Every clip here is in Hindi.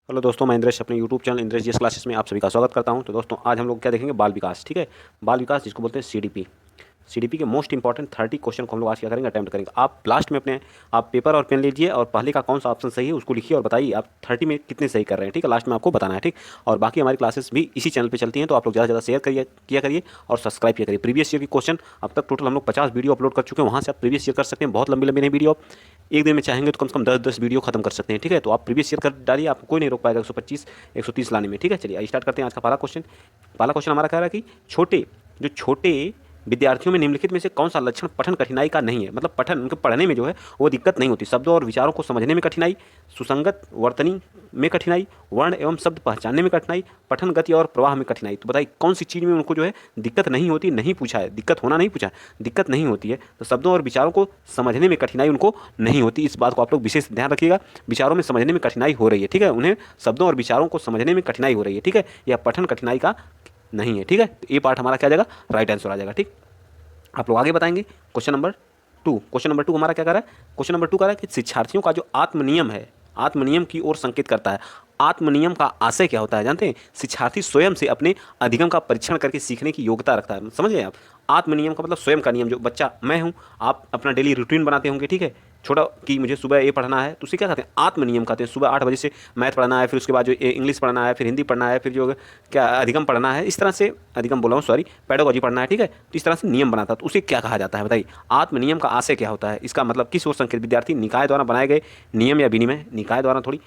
हेलो दोस्तों, मैं इंद्रेश अपने YouTube channel Indresh GS classes में आप सभी का स्वागत करता हूं। तो दोस्तों, आज हम लोग क्या देखेंगे? बाल विकास। ठीक है, बाल विकास जिसको बोलते हैं सीडीपी। सीडीपी के मोस्ट इंपॉर्टेंट 30 क्वेश्चन को हम लोग आज क्या करेंगे? अटेम्प्ट करेंगे। आप लास्ट में अपने आप पेपर और पेन लीजिए और पहले का कौन सा ऑप्शन सही है उसको लिखिए और बताइए आप 30 में कितने सही कर रहे हैं। ठीक है, लास्ट में आपको बताना है। ठीक, और बाकी हमारी क्लासेस भी इसी चैनल पे चलती हैं, तो आप लोग ज़्यादा से ज़्यादा शेयर किया करिए और सब्सक्राइब किया करिए। प्रीवियस ईयर की क्वेश्चन अब तक टोटल हम लोग 50 वीडियो अपलोड कर चुके हैं, वहाँ से आप प्रीवियस ईयर कर सकते हैं। बहुत लंबी लंबी नहीं वीडियो, आप एक दिन में चाहेंगे तो कम से कम 10-10 वीडियो खत्म कर सकते हैं। ठीक है, तो आप प्रीवियस ईयर कर डालिए, आपको कोई नहीं रोक पाएगा 125 130 लाने में। ठीक है, चलिए स्टार्ट करते हैं आज का पहला क्वेश्चन। पहला क्वेश्चन हमारा कह रहा है कि छोटे विद्यार्थियों में निम्नलिखित में से कौन सा लक्षण पठन कठिनाई का नहीं है? मतलब पठन, उनके पढ़ने में जो है वो दिक्कत नहीं होती। शब्दों और विचारों को समझने में कठिनाई, सुसंगत वर्तनी में कठिनाई, वर्ण एवं शब्द पहचानने में कठिनाई, पठन गति और प्रवाह में कठिनाई। तो बताइए कौन सी चीज़ में उनको जो है दिक्कत नहीं होती? नहीं पूछा है, दिक्कत होना नहीं पूछा है, दिक्कत नहीं होती है। तो शब्दों और विचारों को समझने में कठिनाई उनको नहीं होती। इस बात को आप लोग विशेष ध्यान रखिएगा। विचारों में समझने में कठिनाई हो रही है, ठीक है, उन्हें शब्दों और विचारों को समझने में कठिनाई हो रही है। ठीक है, यह पठन कठिनाई का नहीं है। ठीक है, तो ये पार्ट हमारा क्या आ जाएगा? राइट आंसर आ जाएगा। ठीक, आप लोग आगे बताएंगे। क्वेश्चन नंबर 2 हमारा क्या कर रहा है? क्वेश्चन नंबर 2 कह रहा है कि शिक्षार्थियों का जो आत्मनियम है, आत्मनियम की ओर संकेत करता है। आत्मनियम का आशय क्या होता है जानते हैं? शिक्षार्थी स्वयं से अपने अधिगम का परीक्षण करके सीखने की योग्यता रखता है। समझ गए आप? आत्मनियम का मतलब स्वयं का नियम। जो बच्चा मैं हूँ, आप अपना डेली रूटीन बनाते होंगे। ठीक है, छोटा कि मुझे सुबह ये पढ़ना है, तो उसे क्या कहते हैं? आत्मनियम कहते हैं। सुबह 8 बजे से मैथ पढ़ना है, फिर उसके बाद जो इंग्लिश पढ़ना है, फिर हिंदी पढ़ना है, फिर जो क्या अधिगम पढ़ना है, इस तरह से अधिगम बोला हूँ, सॉरी, पेडागोजी पढ़ना है। ठीक है, तो इस तरह से नियम बनाता है, तो उसे क्या कहा जाता है बताइए? आत्मनियम का आशय क्या होता है? इसका मतलब किस ओर संकेत? विद्यार्थी निकाय द्वारा बनाए गए नियम या विनिमय, निकाय द्वारा थोड़ी,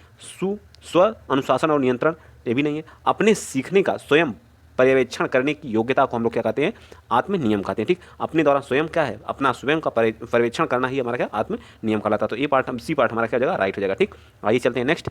स्व अनुशासन और नियंत्रण, ये भी नहीं है। अपने सीखने का स्वयं पर्यवेक्षण करने की योग्यता को हम लोग क्या कहते हैं? आत्म नियम कहते हैं। ठीक, अपने द्वारा स्वयं क्या है? अपना स्वयं का पर्यवेक्षण करना ही हमारा क्या? आत्म नियम कहलाता है। तो ये पार्ट, सी पार्ट हमारा क्या हो जाएगा? राइट हो जाएगा। ठीक, आइए चलते हैं नेक्स्ट।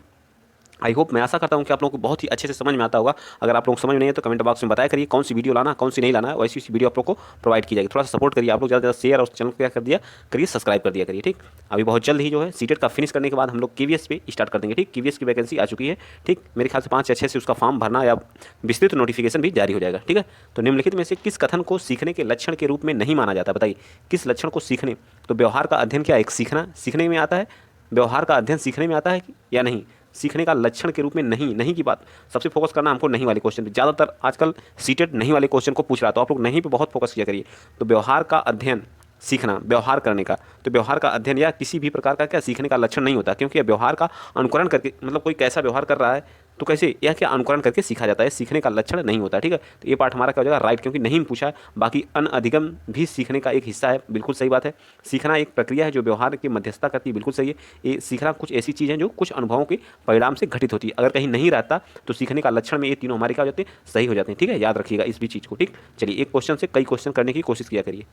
आई होप, मैं आशा करता हूँ कि आप लोगों को बहुत ही अच्छे से समझ में आता होगा। अगर आप लोग समझ में नहीं है तो कमेंट बॉक्स में बताया करिए कौन सी वीडियो लाना, कौन सी नहीं लाना है। वैसी वीडियो आप लोग को प्रोवाइड की जाएगी। थोड़ा सा सपोर्ट करिए आप लोग, ज़्यादा से ज़्यादा शेयर और चैनल को क्या कर दिया करिए, सब्सक्राइब कर दिया करिए। ठीक, अभी बहुत जल्द ही जो है सीटेट का फिनिश करने के बाद हम लोग केवीएस पे स्टार्ट कर देंगे। ठीक, केवीएस की वैकेंसी आ चुकी है। ठीक, मेरे ख्याल से 5 या 6 से उसका फॉर्म भरना या विस्तृत नोटिफिकेशन भी जारी हो जाएगा। ठीक है, तो निम्नलिखित में से किस कथन को सीखने के लक्षण के रूप में नहीं माना जाता? बताइए किस लक्षण को सीखने? तो व्यवहार का अध्ययन क्या एक सीखने में आता है? व्यवहार का अध्ययन सीखने में आता है या नहीं? सीखने का लक्षण के रूप में नहीं, नहीं की बात सबसे फोकस करना हमको, नहीं वाले क्वेश्चन पे ज़्यादातर आजकल सीटेट नहीं वाले क्वेश्चन को पूछ रहा है, तो आप लोग नहीं पे बहुत फोकस किया करिए। तो व्यवहार का अध्ययन, सीखना, व्यवहार करने का, तो व्यवहार का अध्ययन या किसी भी प्रकार का क्या सीखने का लक्षण नहीं होता, क्योंकि व्यवहार का अनुकरण करके, मतलब कोई कैसा व्यवहार कर रहा है तो कैसे, यह क्या अनुकरण करके सीखा जाता है, सीखने का लक्षण नहीं होता। ठीक है, तो ये पार्ट हमारा क्या हो जाएगा? राइट, क्योंकि नहीं पूछा है। बाकी अनअधिगम भी सीखने का एक हिस्सा है, बिल्कुल सही बात है। सीखना एक प्रक्रिया है जो व्यवहार की मध्यस्थता करती है, बिल्कुल सही है। ये सीखना कुछ ऐसी चीज़ है जो कुछ अनुभवों के परिणाम से घटित होती है। अगर कहीं नहीं रहता तो सीखने का लक्षण में ये तीनों हमारे क्या हो जाते हैं? सही हो जाते हैं। ठीक है, याद रखिएगा इस भी चीज़ को। ठीक, चलिए एक क्वेश्चन से कई क्वेश्चन करने की कोशिश किया करिए।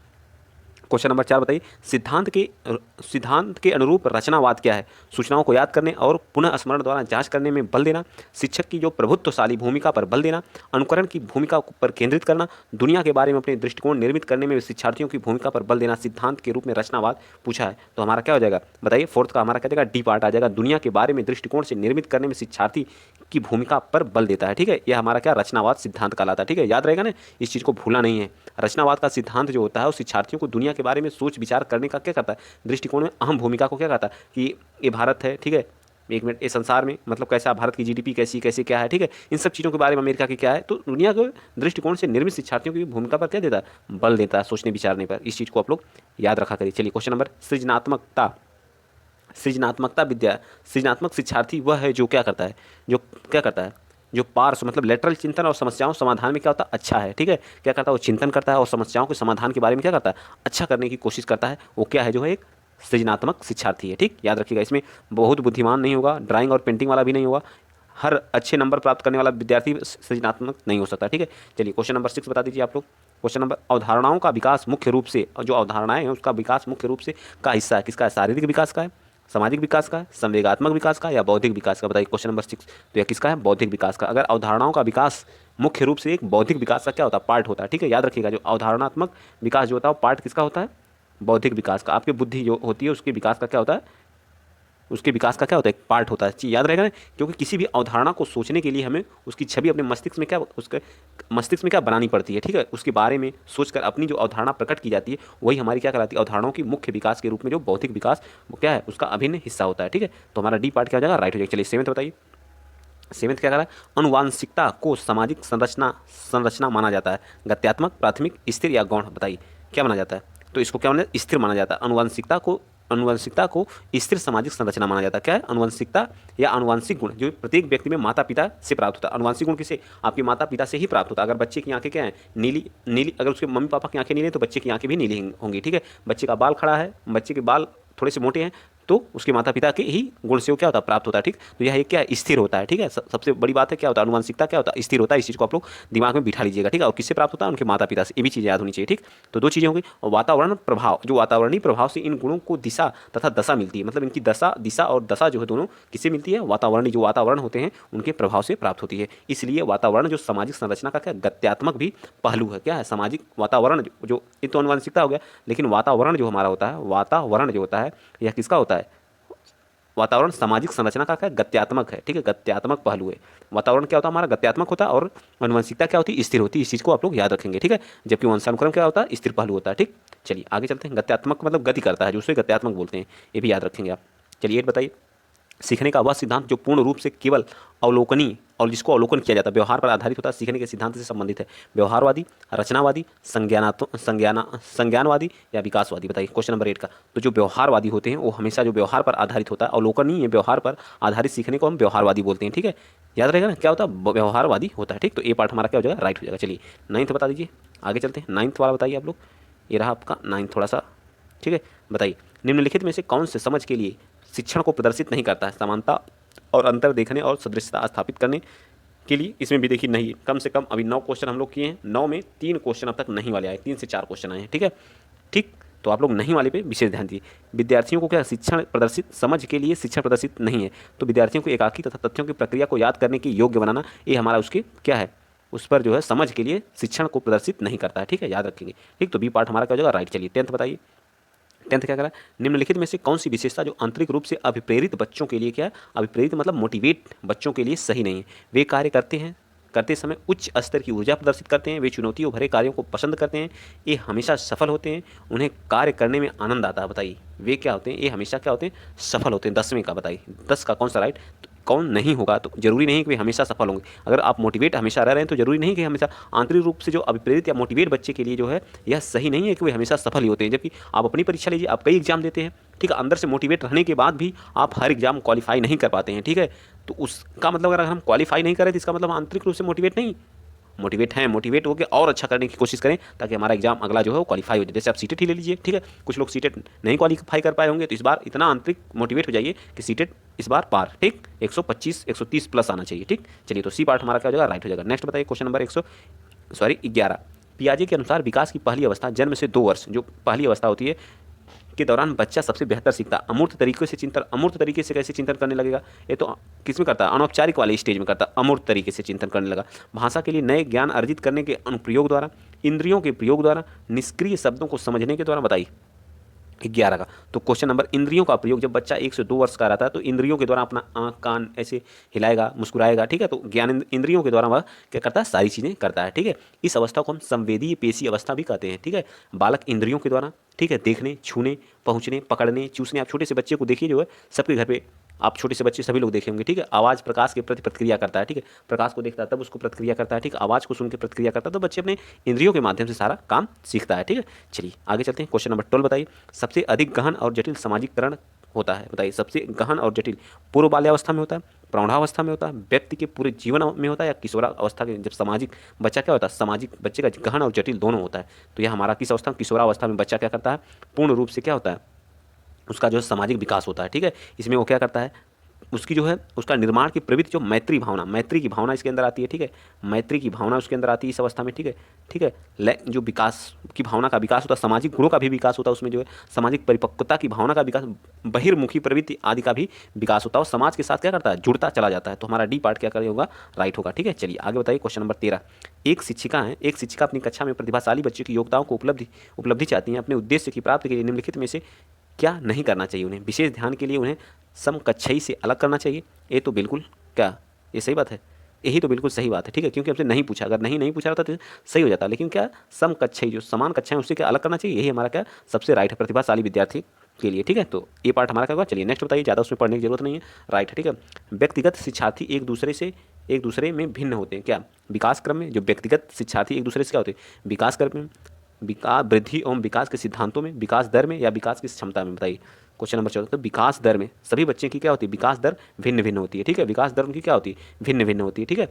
क्वेश्चन नंबर 4 बताइए, सिद्धांत के अनुरूप रचनावाद क्या है? सूचनाओं को याद करने और पुनः स्मरण द्वारा जांच करने में बल देना, शिक्षक की जो प्रभुत्वशाली भूमिका पर बल देना, अनुकरण की भूमिका पर केंद्रित करना, दुनिया के बारे में अपने दृष्टिकोण निर्मित करने में शिक्षार्थियों की भूमिका पर बल देना। सिद्धांत के रूप में रचनावाद पूछा है, तो हमारा क्या हो जाएगा बताइए? फोर्थ का हमारा क्या जाएगा? डी पार्ट आ जाएगा। दुनिया के बारे में दृष्टिकोण से निर्मित करने में शिक्षार्थी की भूमिका पर बल देता है। ठीक है, यह हमारा क्या? रचनावाद सिद्धांत कहलाता है। ठीक है, याद रहेगा ना, इस चीज़ को भूलना नहीं है। रचनावाद का सिद्धांत जो होता है वो शिक्षार्थियों को दुनिया के बारे में सोच विचार करने का क्या करता है? दृष्टिकोण में अहम भूमिका को क्या कहता है कि ये भारत है, ठीक है, एक मिनट, ये संसार में मतलब कैसा, भारत की जीडीपी कैसी कैसे क्या है, ठीक है, इन सब चीज़ों के बारे में, अमेरिका की क्या है, तो दुनिया के दृष्टिकोण से निर्मित शिक्षार्थियों की भूमिका पर क्या देता है? बल देता है, सोचने विचारने पर। इस चीज़ को आप लोग याद रखा करिए। चलिए क्वेश्चन नंबर, सृजनात्मकता। सृजनात्मक शिक्षार्थी वह है जो क्या करता है? जो क्या करता है? जो पार्श्व मतलब लेटरल चिंतन और समस्याओं समाधान में क्या होता है? अच्छा है। ठीक है, क्या करता है? वो चिंतन करता है और समस्याओं के समाधान के बारे में क्या करता है? अच्छा करने की कोशिश करता है। वो क्या है? जो है एक सृजनात्मक शिक्षार्थी है। ठीक, याद रखिएगा, इसमें बहुत बुद्धिमान नहीं होगा, ड्राइंग और पेंटिंग वाला भी नहीं होगा, हर अच्छे नंबर प्राप्त करने वाला विद्यार्थी सृजनात्मक नहीं हो सकता। ठीक है, चलिए क्वेश्चन नंबर 6 बता दीजिए आप लोग। क्वेश्चन नंबर, अवधारणाओं का विकास मुख्य रूप से, और जो अवधारणाएं हैं उसका विकास मुख्य रूप से का हिस्सा है किसका है? शारीरिक विकास का है, सामाजिक विकास का है, संवेगात्मक विकास का, या बौद्धिक विकास का? बताइए क्वेश्चन नंबर 6, तो यह किसका है? बौद्धिक विकास का। अगर अवधारणाओं का विकास मुख्य रूप से एक बौद्धिक विकास का क्या होता है? पार्ट होता है। ठीक है, याद रखिएगा, जो अवधारणात्मक विकास जो होता है वो पार्ट किसका होता है? बौद्धिक विकास का। आपकी बुद्धि जो होती है उसके विकास का क्या होता है? उसके विकास का क्या होता है? एक पार्ट होता है। चीज़ याद रहेगा ना, क्योंकि किसी भी अवधारणा को सोचने के लिए हमें उसकी छवि अपने मस्तिष्क में क्या, उसके मस्तिष्क में क्या बनानी पड़ती है। ठीक है, उसके बारे में सोचकर अपनी जो अवधारणा प्रकट की जाती है वही हमारी क्या कहलाती है? अवधारणाओं की मुख्य विकास के रूप में जो बौद्धिक विकास वो क्या है? उसका अभिन्न हिस्सा होता है। ठीक है, तो हमारा डी पार्ट क्या हो जाएगा? राइट हो जाएगा। चलिए 7th बताइए। सेवेंथ क्या कह रहा है, अनुवांशिकता को सामाजिक संरचना संरचना माना जाता है। गत्यात्मक, प्राथमिक, स्थिर या गौण, बताइए क्या माना जाता है। तो इसको क्या माना जाता है, स्थिर माना जाता है। अनुवांशिकता को स्थिर सामाजिक संरचना माना जाता है। क्या है, अनुवांशिकता या अनुवांशिक गुण जो प्रत्येक व्यक्ति में माता पिता से प्राप्त होता है। अनुवांशिक गुण किसे, आपके माता पिता से ही प्राप्त होता है। अगर बच्चे की आंखें क्या है, नीली नीली, अगर उसके मम्मी पापा की आंखें नीली हैं तो बच्चे की आंखें भी नीली होंगी, ठीक है। बच्चे का बाल खड़ा है, बच्चे के बाल थोड़े से मोटे हैं, तो उसके माता पिता के ही गुण से वो क्या होता है, प्राप्त होता है, ठीक। तो यह एक क्या है, स्थिर होता है, ठीक है। सबसे बड़ी बात है क्या होता है, अनुवांशिकता क्या होता है, स्थिर होता है। इस चीज़ को आप लोग दिमाग में बिठा लीजिएगा, ठीक है। और किससे प्राप्त होता है, उनके माता पिता से, ये भी चीज़ याद होनी चाहिए, ठीक। तो दो चीज़ें होंगी। और वातावरण प्रभाव, जो वातावरणीय प्रभाव से इन गुणों को दिशा तथा दशा मिलती है, मतलब इनकी दिशा और दशा जो है दोनों किससे मिलती है, वातावरणीय, जो वातावरण होते हैं उनके प्रभाव से प्राप्त होती है। इसलिए वातावरण जो सामाजिक संरचना का क्या गत्यात्मक भी पहलू है। क्या है, सामाजिक वातावरण जो ये तो अनुवांशिकता हो गया, लेकिन वातावरण जो हमारा होता है, वातावरण जो होता है यह किसका होता है, वातावरण सामाजिक संरचना का क्या गत्यात्मक है, ठीक है। गत्यात्मक पहलू है। वातावरण क्या होता है हमारा, गत्यात्मक होता है, और अनुवंशिकता क्या होती है, स्थिर होती है। इस चीज़ को आप लोग याद रखेंगे, ठीक है। जबकि वंशानुक्रम क्या होता है, स्थिर पहलू होता है, ठीक। चलिए आगे चलते हैं। गत्यात्मक मतलब गति करता है, जो उसे गत्यात्मक बोलते हैं, ये भी याद रखेंगे आप। चलिए 8 बताइए। सीखने का वह सिद्धांत जो पूर्ण रूप से केवल अवलोकनीय और जिसको अवलोकन किया जाता है, व्यवहार पर आधारित होता है, सीखने के सिद्धांत से संबंधित है। व्यवहारवादी, रचनावादी, संज्ञानवादी या विकासवादी, बताइए क्वेश्चन नंबर 8 का। तो जो व्यवहारवादी होते हैं वो हमेशा जो व्यवहार पर आधारित होता है, अवलोकनीय व्यवहार पर आधारित सीखने को हम व्यवहारवादी बोलते हैं, ठीक है। याद रहेगा ना, क्या होता है, व्यवहारवादी होता है, ठीक। तो ए पार्ट हमारा क्या हो जाएगा, राइट हो जाएगा। चलिए 9th बता दीजिए, आगे चलते हैं। 9th वाला बताइए आप लोग, ये रहा आपका 9th, थोड़ा सा, ठीक है। बताइए निम्नलिखित में से कौन से समझ के लिए शिक्षण को प्रदर्शित नहीं करता है। समानता और अंतर देखने और सदृशता स्थापित करने के लिए, इसमें भी देखिए नहीं, कम से कम अभी 9 क्वेश्चन हम लोग किए हैं, 9 में 3 क्वेश्चन अब तक नहीं वाले आए, 3 से 4 क्वेश्चन आए हैं, ठीक है, ठीक। तो आप लोग नहीं वाले पे विशेष ध्यान दीजिए। विद्यार्थियों को क्या शिक्षण प्रदर्शित, समझ के लिए शिक्षण प्रदर्शित नहीं है, तो विद्यार्थियों को एकाकी तथा तथ्यों की प्रक्रिया को याद करने की योग्य बनाना, ये हमारा उसके क्या है, उस पर जो है समझ के लिए शिक्षण को प्रदर्शित नहीं करता है, ठीक है, याद रखेंगे, ठीक। तो बी पार्ट हमारा क्या हो जाएगा, राइट। चलिए 10th बताइए। 10th क्या करा, निम्नलिखित में से कौन सी विशेषता जो आंतरिक रूप से अभिप्रेरित बच्चों के लिए, क्या है, अभिप्रेरित मतलब मोटिवेट बच्चों के लिए सही नहीं है। वे कार्य करते समय उच्च स्तर की ऊर्जा प्रदर्शित करते हैं, वे चुनौतियों भरे कार्यों को पसंद करते हैं, ये हमेशा सफल होते हैं, उन्हें कार्य करने में आनंद आता है। बताइए वे क्या होते हैं, ये हमेशा क्या होते हैं, सफल होते हैं। 10वें का बताइए, 10 का कौन सा राइट, कौन नहीं होगा, तो जरूरी नहीं कि वे हमेशा सफल होंगे। अगर आप मोटिवेट हमेशा रह रहे हैं तो जरूरी नहीं कि हमेशा, आंतरिक रूप से जो अभिप्रेरित या मोटिवेट बच्चे के लिए जो है यह सही नहीं है कि वे हमेशा सफल ही होते हैं। जबकि आप अपनी परीक्षा लीजिए, आप कई एग्जाम देते हैं, ठीक है, अंदर से मोटिवेट रहने के बाद भी आप हर एग्जाम क्वालिफाई नहीं कर पाते हैं, ठीक है। तो उसका मतलब अगर हम क्वालिफाई नहीं करें तो इसका मतलब आंतरिक रूप से मोटिवेट नहीं, मोटिवेट हैं, मोटिवेट होकर और अच्छा करने की कोशिश करें ताकि हमारा एग्जाम अगला जो है वो क्वालिफाई हो जाए। जैसे आप सीटेट ही ले लीजिए, ठीक है, कुछ लोग सीटेट नहीं क्वालिफाई कर पाए होंगे, तो इस बार इतना आंतरिक मोटिवेट हो जाइए कि सीटेट इस बार पार, ठीक, 125 130 प्लस आना चाहिए, ठीक। चलिए तो सी पार्ट हमारा क्या हो जाएगा, राइट हो जाएगा। नेक्स्ट बताइए क्वेश्चन नंबर 11। पियाजे के अनुसार विकास की पहली अवस्था जन्म से 2 वर्ष, जो पहली अवस्था होती है के दौरान बच्चा सबसे बेहतर सीखता है। अमूर्त तरीके से कैसे चिंतन करने लगेगा, ये तो किस में करता है, अनौपचारिक वाले स्टेज में करता है, अमूर्त तरीके से चिंतन करने लगा। भाषा के लिए नए ज्ञान अर्जित करने के अनुप्रयोग द्वारा, इंद्रियों के प्रयोग द्वारा, निष्क्रिय शब्दों को समझने के द्वारा। बताइए 11 का। तो क्वेश्चन नंबर, इंद्रियों का प्रयोग, जब बच्चा 1 से 2 वर्ष का रहता है तो इंद्रियों के द्वारा अपना आँख कान ऐसे हिलाएगा, मुस्कुराएगा, ठीक है। तो ज्ञान इंद्रियों के द्वारा वह क्या करता है, सारी चीज़ें करता है, ठीक है। इस अवस्था को हम संवेदीय पेशी अवस्था भी कहते हैं, ठीक है। बालक इंद्रियों के द्वारा, ठीक है, देखने, छूने, पहुँचने, पकड़ने, चूसने, आप छोटे से बच्चे को देखिए, जो है सबके घर पे आप छोटे से बच्चे सभी लोग देखे होंगे, ठीक है। आवाज़ प्रकाश के प्रति प्रतिक्रिया करता है, ठीक है, प्रकाश को देखता है तब उसको प्रतिक्रिया करता है, ठीक है, आवाज़ को सुन के प्रतिक्रिया करता है, तो बच्चे अपने इंद्रियों के माध्यम से सारा काम सीखता है, ठीक है। चलिए आगे चलते हैं। क्वेश्चन नंबर 12 बताइए। सबसे अधिक गहन और जटिल सामाजिकरण होता है, बताइए सबसे गहन और जटिल पूर्व बाल्यावस्था में होता है, प्रौढ़ावस्था में होता है, व्यक्ति के पूरे जीवन में होता है, या किशोरावस्था के जब सामाजिक बच्चा क्या होता है, सामाजिक बच्चे का गहन और जटिल दोनों होता है। तो यह हमारा किस अवस्था में, किशोरावस्था में बच्चा क्या करता है, पूर्ण रूप से क्या होता है, उसका जो है सामाजिक विकास होता है, ठीक है। इसमें वो क्या करता है, उसकी जो है उसका निर्माण की प्रवृत्ति, जो मैत्री की भावना इसके अंदर आती है, ठीक है। मैत्री की भावना उसके अंदर आती है इस अवस्था में, ठीक है, ठीक है। जो विकास की भावना का विकास होता है, सामाजिक गुणों का भी विकास होता है उसमें, जो है सामाजिक परिपक्वता की भावना का विकास, बहिर्मुखी प्रवृत्ति आदि का भी विकास होता है, और समाज के साथ क्या करता है, जुड़ता चला जाता है। तो हमारा डी पार्ट क्या करे होगा, राइट होगा, ठीक है। चलिए आगे बताइए क्वेश्चन नंबर 13। एक शिक्षिका अपनी कक्षा में प्रतिभाशाली बच्चों की योग्यताओं को उपलब्धि चाहती हैं। अपने उद्देश्य की प्राप्ति के लिए निम्नलिखित में से क्या नहीं करना चाहिए उन्हें। विशेष ध्यान के लिए उन्हें समकक्षई से अलग करना चाहिए। ये तो बिल्कुल क्या, ये सही बात है, यही तो बिल्कुल सही बात है, ठीक है, क्योंकि हमसे नहीं पूछा, अगर नहीं पूछा रहता तो सही हो जाता, लेकिन क्या समकक्षई जो समान कक्षाएं उससे क्या अलग करना चाहिए, यही हमारा क्या सबसे राइट है, प्रतिभाशाली विद्यार्थी के लिए, ठीक है। तो ये पार्ट हमारा क्या होगा। चलिए नेक्स्ट बताइए, ज़्यादा उसमें पढ़ने की जरूरत नहीं है, राइट है, ठीक है। व्यक्तिगत शिक्षार्थी एक दूसरे में भिन्न होते हैं, क्या विकास क्रम में। जो व्यक्तिगत शिक्षार्थी एक दूसरे से क्या होते हैं, विकास क्रम में, विकास वृद्धि एवं विकास के सिद्धांतों में, विकास दर में या विकास की क्षमता में। बताइए क्वेश्चन नंबर 14। तो विकास दर में सभी बच्चे की क्या होती है, विकास दर भिन्न भिन्न होती है, ठीक है। विकास दर उनकी क्या होती है, भिन्न भिन्न होती है, ठीक है।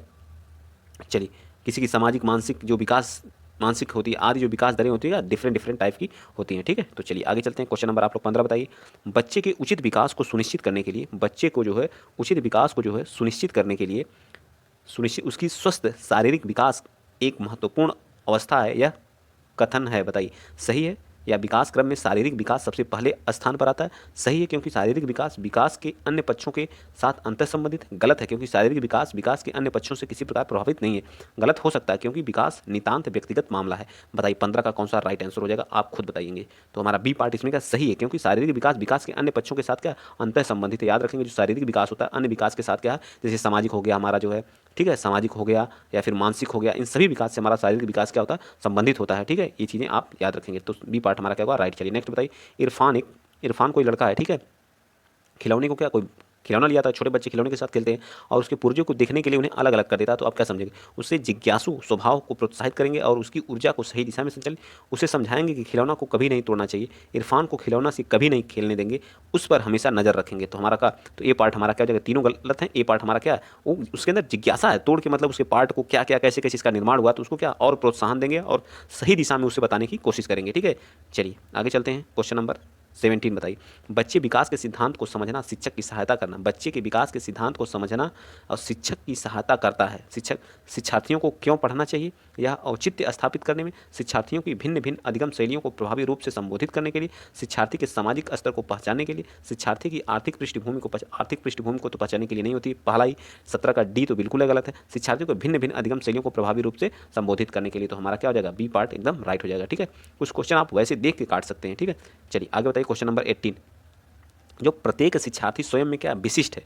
चलिए किसी की सामाजिक मानसिक जो विकास मानसिक होती है आदि जो विकास दरें होती है डिफरेंट डिफरेंट टाइप की होती हैं, ठीक है। तो चलिए आगे चलते हैं। क्वेश्चन नंबर आप लोग 15 बताइए। बच्चे के उचित विकास को सुनिश्चित करने के लिए, बच्चे को जो है उचित विकास को जो है सुनिश्चित करने के लिए, सुनिश्चित उसकी स्वस्थ शारीरिक विकास एक महत्वपूर्ण अवस्था है, यह कथन है। बताइए सही है या विकास क्रम में शारीरिक विकास सबसे पहले स्थान पर आता है। सही है क्योंकि शारीरिक विकास विकास के अन्य पक्षों के साथ अंतर संबंधित है। गलत है क्योंकि शारीरिक विकास विकास के अन्य पक्षों से किसी प्रकार प्रभावित नहीं है। गलत हो सकता है क्योंकि विकास नितांत व्यक्तिगत मामला है। बताइए 15 का कौन सा राइट आंसर हो जाएगा, आप खुद बताइएंगे। तो हमारा बी पार्ट इसमें का सही है क्योंकि शारीरिक विकास विकास के अन्य पक्षों के साथ क्या अंतर संबंधित है। याद रखेंगे जो शारीरिक विकास होता है अन्य विकास के साथ क्या है, जैसे सामाजिक हो गया हमारा जो है, ठीक है, सामाजिक हो गया या फिर मानसिक हो गया, इन सभी विकास से हमारा शारीरिक विकास क्या होता है, संबंधित होता है, ठीक है। ये चीज़ें आप याद रखेंगे। तो बी पार्ट हमारा क्या होगा, राइट। चलिए नेक्स्ट बताइए। इरफान कोई लड़का है, ठीक है। खिलौने को क्या कोई खिलौना लिया था, छोटे बच्चे खिलौने के साथ खेलते हैं और उसके पुर्जों को देखने के लिए उन्हें अलग अलग कर देता है, तो आप क्या समझेंगे, उससे जिज्ञासु स्वभाव को प्रोत्साहित करेंगे और उसकी ऊर्जा को सही दिशा में संचालित, उसे समझाएंगे कि खिलौना को कभी नहीं तोड़ना चाहिए। इरफान को खिलौना से कभी नहीं खेलने देंगे, उस पर हमेशा नजर रखेंगे। तो हमारा का तो ये पार्ट हमारा क्या हो जाएगा, तीनों गलत है। ये पार्ट हमारा क्या है, वो उसके अंदर जिज्ञासा है, तोड़ के मतलब उसके पार्ट को क्या क्या कैसे कैसे इसका निर्माण हुआ, तो उसको क्या और प्रोत्साहन देंगे और सही दिशा में उसे बताने की कोशिश करेंगे, ठीक है। चलिए आगे चलते हैं। क्वेश्चन नंबर 17 बताइए। बच्चे विकास के सिद्धांत को समझना शिक्षक की सहायता करना, बच्चे के विकास के सिद्धांत को समझना और शिक्षक की सहायता करता है। शिक्षार्थियों को क्यों पढ़ना चाहिए, यह औचित्य स्थापित करने में, शिक्षार्थियों की भिन्न भिन्न अधिगम शैलियों को प्रभावी रूप से संबोधित करने के लिए, शिक्षार्थी के सामाजिक स्तर को पहचानने के लिए, शिक्षार्थी की आर्थिक पृष्ठभूमि को तो पहचानने के लिए नहीं होती। पहला ही 17 का डी तो बिल्कुल गलत है। शिक्षार्थियों को भिन्न भिन्न अधिगम शैलियों को प्रभावी रूप से संबोधित करने के लिए, तो हमारा क्या हो जाएगा, बी पार्ट एकदम राइट हो जाएगा, ठीक है। कुछ क्वेश्चन आप वैसे देख के काट सकते हैं, ठीक है। चलिए आगे बताइए। Question number 18। जो प्रत्येक शिक्षार्थी स्वयं में क्या विशिष्ट है,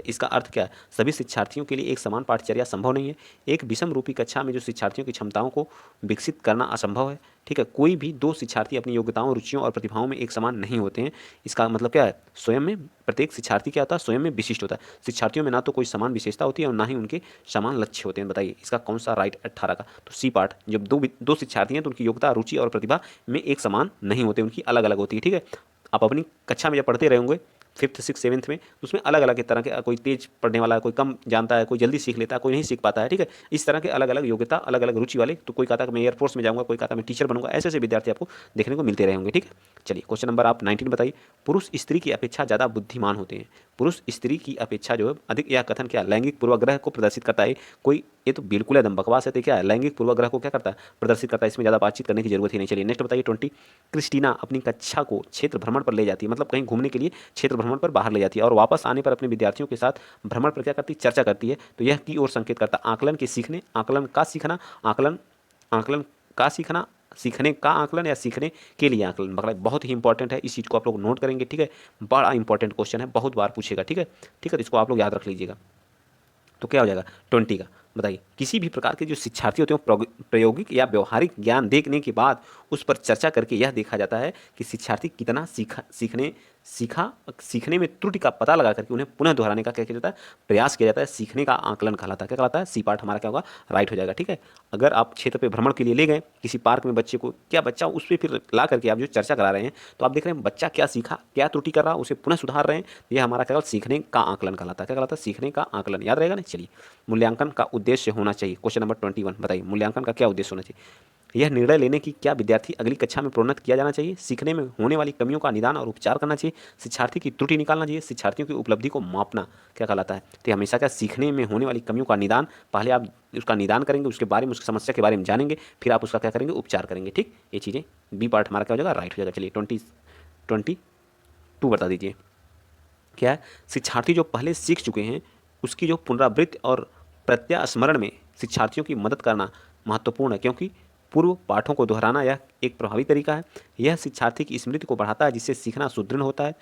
इसका अर्थ क्या है, सभी शिक्षार्थियों के लिए एक समान पाठचर्या संभव नहीं है। एक विषम रूपी कक्षा में जो शिक्षार्थियों की क्षमताओं को विकसित करना असंभव है, ठीक है। कोई भी दो शिक्षार्थी अपनी योग्यताओं, रुचियों और प्रतिभाओं में एक समान नहीं होते हैं। इसका मतलब क्या है, स्वयं में प्रत्येक शिक्षार्थी क्या होता है, स्वयं में विशिष्ट होता है। शिक्षार्थियों में ना तो कोई समान विशेषता होती है और ना ही उनके समान लक्ष्य होते हैं। बताइए इसका कौन सा राइट 18 का। तो सी पार्ट, जब दो शिक्षार्थी हैं तो उनकी योग्यता, रुचि और प्रतिभा में एक समान नहीं होते, उनकी अलग अलग होती है, ठीक है। आप अपनी कक्षा में जब पढ़ते रहेंगे 5th 6th 7th में, उसमें अलग अलग तरह के, कोई तेज पढ़ने वाला है, कोई कम जानता है, कोई जल्दी सीख लेता है, कोई नहीं सीख पाता है, ठीक है। इस तरह के अलग अलग योग्यता, अलग अलग रुचि वाले, तो कोई कहता है मैं एयरफोर्स में जाऊंगा, कोई कहता है मैं टीचर बनूंगा, ऐसे ऐसे विद्यार्थी आपको देखने को मिलते रहेंगे, ठीक है। चलिए क्वेश्चन नंबर आप 19 बताइए। पुरुष स्त्री की अपेक्षा ज़्यादा बुद्धिमान होते हैं, पुरुष स्त्री की अपेक्षा जो है अधिक, यह कथन क्या लैंगिक पूर्वाग्रह को प्रदर्शित करता है। कोई ये तो बिल्कुल एकदम बकवास है। तो क्या है, लैंगिक पूर्वाग्रह को क्या करता है, प्रदर्शित करता है। इसमें ज़्यादा बातचीत करने की जरूरत ही नहीं। चलिए नेक्स्ट बताइए 20। क्रिस्टीना अपनी कक्षा को क्षेत्र भ्रमण पर ले जाती है, मतलब कहीं घूमने के लिए क्षेत्र भ्रमण पर बाहर ले जाती है और वापस आने पर अपने विद्यार्थियों के साथ भ्रमण पर क्या करती है, चर्चा करती है। तो यह की ओर संकेत करता है आकलन के सीखने, आकलन का सीखना, आकलन का सीखना, सीखने का आकलन या सीखने के लिए आकलन। मतलब बहुत ही इंपॉर्टेंट है, इस चीज़ को आप लोग नोट करेंगे, ठीक है। बड़ा इंपॉर्टेंट क्वेश्चन है, बहुत बार पूछेगा, ठीक है। ठीक है, तो इसको आप लोग याद रख लीजिएगा। तो क्या हो जाएगा 20 का। बताइए किसी भी प्रकार के जो शिक्षार्थी होते हैं प्रायोगिक या व्यवहारिक ज्ञान देखने के बाद उस पर चर्चा करके यह देखा जाता है कि शिक्षार्थी कितना सीखने में त्रुटि का पता लगा करके उन्हें पुनः दोहराने का क्या किया जाता है, प्रयास किया जाता है। सीखने का आकलन कहलाता है। क्या कहलाता है, सी पार्ट हमारा क्या होगा, राइट हो जाएगा, ठीक है। अगर आप क्षेत्र पे भ्रमण के लिए ले गए किसी पार्क में बच्चे को, क्या बच्चा उस पर फिर ला करके आप जो चर्चा करा रहे हैं, तो आप देख रहे हैं बच्चा क्या सीखा, क्या त्रुटि कर रहा, उसे पुनः सुधार रहे हैं। यह हमारा क्या सीखने का आकलन कहलाता है। क्या कहलाता है, सीखने का आकलन। याद रहेगा ना। चलिए मूल्यांकन का उद्देश्य होना चाहिए। क्वेश्चन नंबर 21 बताइए, मूल्यांकन का क्या उद्देश्य होना चाहिए। यह निर्णय लेने की क्या विद्यार्थी अगली कक्षा में प्रोन्नत किया जाना चाहिए, सीखने में होने वाली कमियों का निदान और उपचार करना चाहिए, शिक्षार्थी की त्रुटि निकालना चाहिए, शिक्षार्थियों की उपलब्धि को मापना क्या कहलाता है। तो हमेशा क्या सीखने में होने वाली कमियों का निदान, पहले आप उसका निदान करेंगे, उसके बारे में, उसकी समस्या के बारे में जानेंगे, फिर आप उसका क्या करेंगे, उपचार करेंगे, ठीक। ये चीज़ें बी पार्ट हमारा क्या हो जाएगा, राइट हो जाएगा। चलिए 22 बता दीजिए। क्या है, शिक्षार्थी जो पहले सीख चुके हैं उसकी जो पुनरावृत्ति और प्रत्यास्मरण में शिक्षार्थियों की मदद करना महत्वपूर्ण है, क्योंकि पूर्व पाठों को दोहराना यह एक प्रभावी तरीका है। यह शिक्षार्थी की स्मृति को बढ़ाता है, जिससे सीखना सुदृढ़ होता है।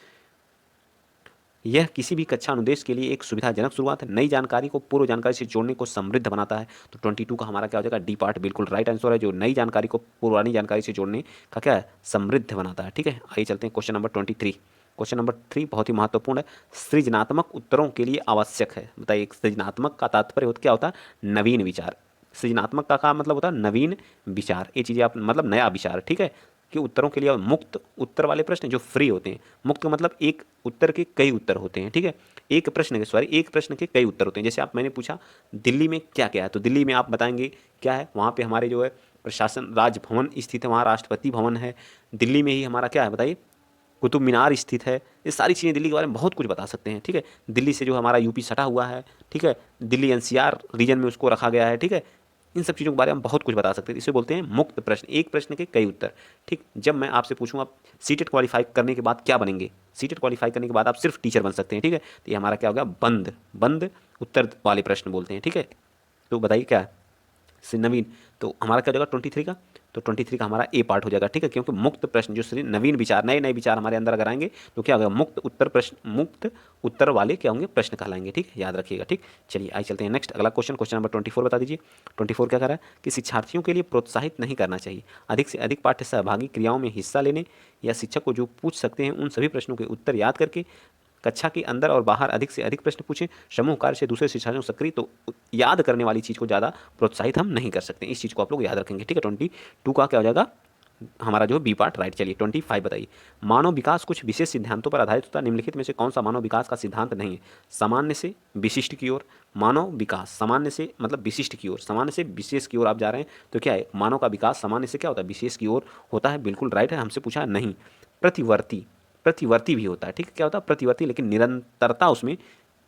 यह किसी भी कक्षा अनुदेश के लिए एक सुविधाजनक शुरुआत है। नई जानकारी को पूर्व जानकारी से जोड़ने को समृद्ध बनाता है। तो 22 का हमारा क्या हो जाएगा, डी पार्ट बिल्कुल राइट आंसर है, जो नई जानकारी को पुरानी जानकारी से जोड़ने का क्या है, समृद्ध बनाता है। ठीक है, आइए चलते हैं क्वेश्चन नंबर 23। क्वेश्चन नंबर 3 बहुत ही महत्वपूर्ण है, सृजनात्मक उत्तरों के लिए आवश्यक है। बताइए, सृजनात्मक का तात्पर्य क्या होता है, नवीन विचार। सृजनात्मक का मतलब होता है नवीन विचार, ये चीज़ें आप मतलब नया विचार। ठीक है, कि उत्तरों के लिए मुक्त उत्तर वाले प्रश्न जो फ्री होते हैं। मुक्त का मतलब एक उत्तर के कई उत्तर होते हैं। ठीक है, एक प्रश्न के कई उत्तर होते हैं। जैसे आप मैंने पूछा दिल्ली में क्या क्या है, तो दिल्ली में आप बताएंगे क्या है, वहाँ पे हमारे जो है प्रशासन राजभवन स्थित है, वहाँ राष्ट्रपति भवन है। दिल्ली में ही हमारा क्या है बताइए, कुतुब मीनार स्थित है। ये सारी चीज़ें दिल्ली के बारे में बहुत कुछ बता सकते हैं। ठीक है, दिल्ली से जो हमारा यूपी सटा हुआ है, ठीक है, दिल्ली एनसीआर रीजन में उसको रखा गया है। ठीक है, इन सब चीज़ों के बारे में बहुत कुछ बता सकते हैं। इसे बोलते हैं मुक्त प्रश्न, एक प्रश्न के कई उत्तर। ठीक, जब मैं आपसे पूछूं आप सीटेट क्वालिफाई करने के बाद क्या बनेंगे, सीटेट क्वालिफाई करने के बाद आप सिर्फ टीचर बन सकते हैं। ठीक है, तो ये हमारा क्या हो गया, बंद बंद उत्तर वाले प्रश्न बोलते हैं। ठीक है, तो बताइए क्या है? से नवीन, तो हमारा क्या हो जाएगा 23 का, तो 23 का हमारा ए पार्ट हो जाएगा। ठीक है, क्योंकि मुक्त प्रश्न जो श्री नवीन विचार, नए नए विचार हमारे अंदर अगर आएंगे तो क्या होगा, मुक्त उत्तर प्रश्न, मुक्त उत्तर वाले क्या होंगे, प्रश्न कहलाएंगे। ठीक है, याद रखिएगा। ठीक, चलिए आइए चलते हैं नेक्स्ट अगला क्वेश्चन। क्वेश्चन नंबर 24 बता दीजिए। 24 क्या कर रहा है कि शिक्षार्थियों के लिए प्रोत्साहित नहीं करना चाहिए अधिक से अधिक पाठ्य सहभागी क्रियाओं में हिस्सा लेने, या शिक्षक को जो पूछ सकते हैं उन सभी प्रश्नों के उत्तर याद करके कक्षा के अंदर और बाहर अधिक से अधिक प्रश्न पूछें। समूह कार्य से दूसरे शिक्षार्थियों को सक्रिय, तो याद करने वाली चीज़ को ज़्यादा प्रोत्साहित हम नहीं कर सकते। इस चीज़ को आप लोग याद रखेंगे। ठीक है, 22 का क्या हो जाएगा हमारा जो बी पार्ट राइट। चलिए 25 बताइए। मानव विकास कुछ विशेष सिद्धांतों पर आधारित होता है, निम्नलिखित में से कौन सा मानव विकास का सिद्धांत नहीं है? सामान्य से विशिष्ट की ओर। मानव विकास सामान्य से मतलब विशिष्ट की ओर, सामान्य से विशेष की ओर आप जा रहे हैं, तो क्या है, मानव का विकास सामान्य से क्या होता है, विशेष की ओर होता है। बिल्कुल राइट है, हमसे पूछा है नहीं। प्रतिवर्ती, प्रतिवर्ती भी होता है। ठीक है, क्या होता है, प्रतिवर्ती, लेकिन निरंतरता उसमें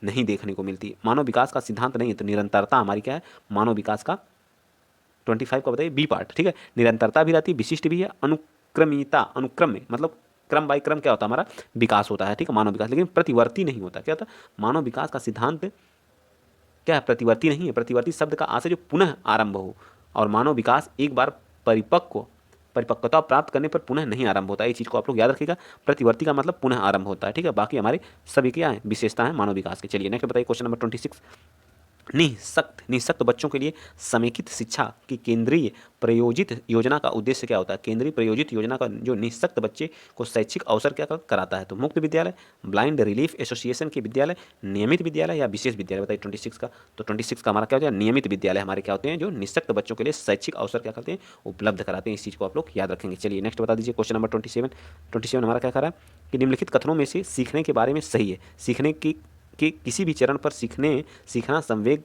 नहीं देखने को मिलती। मानव विकास का सिद्धांत नहीं है, तो निरंतरता हमारी क्या है, मानव विकास का 25 का बताइए बी पार्ट। ठीक है, निरंतरता भी रहती है, विशिष्ट भी है, अनुक्रमिता, अनुक्रम में मतलब क्रम बाई क्रम क्या होता है, हमारा विकास होता है। ठीक है, मानव विकास, लेकिन प्रतिवर्ती नहीं होता। क्या होता है, मानव विकास का सिद्धांत क्या है, प्रतिवर्ती नहीं है। प्रतिवर्ती शब्द का आशय जो पुनः आरंभ हो, और मानव विकास एक बार परिपक्वता प्राप्त करने पर पुनः नहीं आरंभ होता है। ये चीज़ को आप लोग याद रखिएगा। प्रतिवर्ती का मतलब पुनः आरंभ होता है। ठीक है, बाकी हमारे सभी क्या है, विशेषता है मानव विकास के। चलिए नेक्स्ट बताइए क्वेश्चन नंबर 26। निःशक्त बच्चों के लिए समेकित शिक्षा की केंद्रीय प्रायोजित योजना का उद्देश्य क्या होता है? केंद्रीय प्रायोजित योजना का जो निःशक्त बच्चे को शैक्षिक अवसर क्या कराता है? तो मुक्त विद्यालय, ब्लाइंड रिलीफ एसोसिएशन के विद्यालय, नियमित विद्यालय या विशेष विद्यालय? बताइए 26 का। तो 26 का हमारा क्या हो जाएगा, नियमित विद्यालय हमारे क्या होते हैं, जो निःशक्त बच्चों के लिए शैक्षिक अवसर क्या करते हैं, उपलब्ध कराते हैं। इस चीज़ को आप लोग याद रखेंगे। चलिए नेक्स्ट बता दीजिए क्वेश्चन नंबर 27 हमारा क्या कह रहा है कि निम्नलिखित कथनों में से सीखने के बारे में सही है? सीखने की कि किसी भी चरण पर सीखना संवेग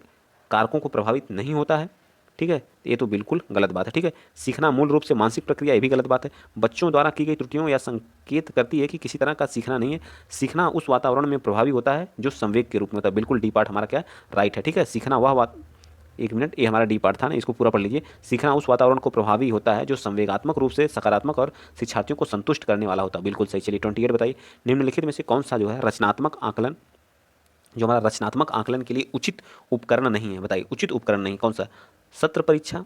कारकों को प्रभावित नहीं होता है। ठीक है, ये तो बिल्कुल गलत बात है। ठीक है, सीखना मूल रूप से मानसिक प्रक्रिया, ये भी गलत बात है। बच्चों द्वारा की गई त्रुटियों या संकेत करती है कि किसी तरह का सीखना नहीं है। सीखना उस वातावरण में प्रभावी होता है जो संवेग के रूप में होता है। बिल्कुल डी पार्ट हमारा क्या राइट है। ठीक है, सीखना वह बात, एक मिनट, ये हमारा डी पार्ट था ना, इसको पूरा पढ़ लीजिए। सीखना उस वातावरण को प्रभावी होता है जो संवेगात्मक रूप से सकारात्मक और शिक्षार्थियों को संतुष्ट करने वाला होता है। बिल्कुल सही। चलिए 28 बताइए। निम्नलिखित में से कौन सा जो है रचनात्मक आकलन, जो हमारा रचनात्मक आकलन के लिए उचित उपकरण नहीं है? बताइए, उचित उपकरण नहीं कौन सा? सत्र परीक्षा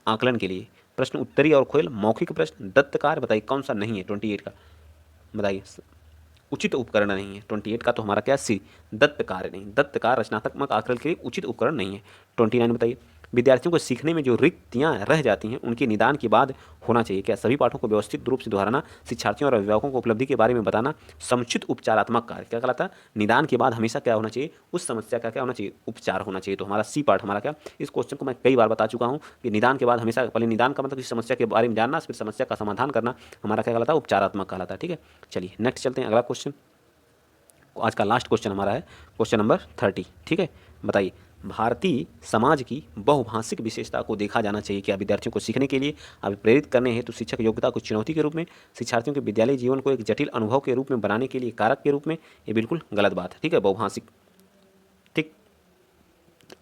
आकलन के लिए प्रश्न उत्तरी और खोल, मौखिक प्रश्न, दत्त कार्य। बताइए कौन सा नहीं है 28 का? बताइए, उचित उपकरण नहीं है 28 का, तो हमारा क्या सी, दत्त कार्य नहीं। दत्त कार्य रचनात्मक आकलन के लिए उचित उपकरण नहीं है। 29 बताइए। विद्यार्थियों को सीखने में जो रिक्तियाँ रह जाती हैं उनके निदान के बाद होना चाहिए क्या? सभी पाठों को व्यवस्थित रूप से दोहराना, शिक्षार्थियों और अभिभावकों को उपलब्धि के बारे में बताना, समुचित उपचारात्मक कार्य क्या कहलाता है? निदान के बाद हमेशा क्या होना चाहिए, उस समस्या का क्या होना चाहिए, उपचार होना चाहिए। तो हमारा सी पार्ट हमारा क्या, इस क्वेश्चन को मैं कई बार बता चुका हूँ कि निदान के बाद हमेशा, पहले निदान का मतलब इस समस्या के बारे में जानना, फिर समस्या का समाधान करना, हमारा क्या कहलाता है, उपचारात्मक कहलाता है। ठीक है, चलिए नेक्स्ट चलते हैं अगला क्वेश्चन। आज का लास्ट क्वेश्चन हमारा है क्वेश्चन नंबर 30। ठीक है, बताइए, भारतीय समाज की बहुभाषिक विशेषता को देखा जाना चाहिए क्या? विद्यार्थियों को सीखने के लिए अभिप्रेरित करने हेतु शिक्षक योग्यता को चुनौती के रूप में, शिक्षार्थियों के विद्यालय जीवन को एक जटिल अनुभव के रूप में बनाने के लिए कारक के रूप में, ये बिल्कुल गलत बात है। ठीक है, बहुभाषिक, ठीक,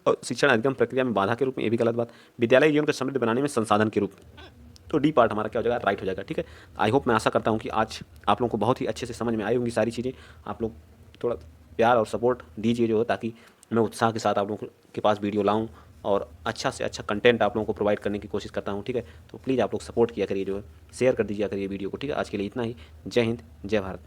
और शिक्षण अधिगम प्रक्रिया में बाधा के रूप में, ये भी गलत बात। विद्यालय जीवन को समृद्ध बनाने में संसाधन के रूप में, तो डी पार्ट हमारा क्या हो जाएगा, राइट हो जाएगा। ठीक है, आई होप, मैं आशा करता हूँ कि आज आप लोगों को बहुत ही अच्छे से समझ में आई होंगी सारी चीज़ें। आप लोग थोड़ा प्यार और सपोर्ट दीजिए जो, ताकि मैं उत्साह के साथ आप लोगों के पास वीडियो लाऊं और अच्छा से अच्छा कंटेंट आप लोगों को प्रोवाइड करने की कोशिश करता हूं। ठीक है, तो प्लीज़ आप लोग सपोर्ट किया करिए, जो है शेयर कर दीजिए करिए वीडियो को। ठीक है, आज के लिए इतना ही। जय हिंद, जय भारत।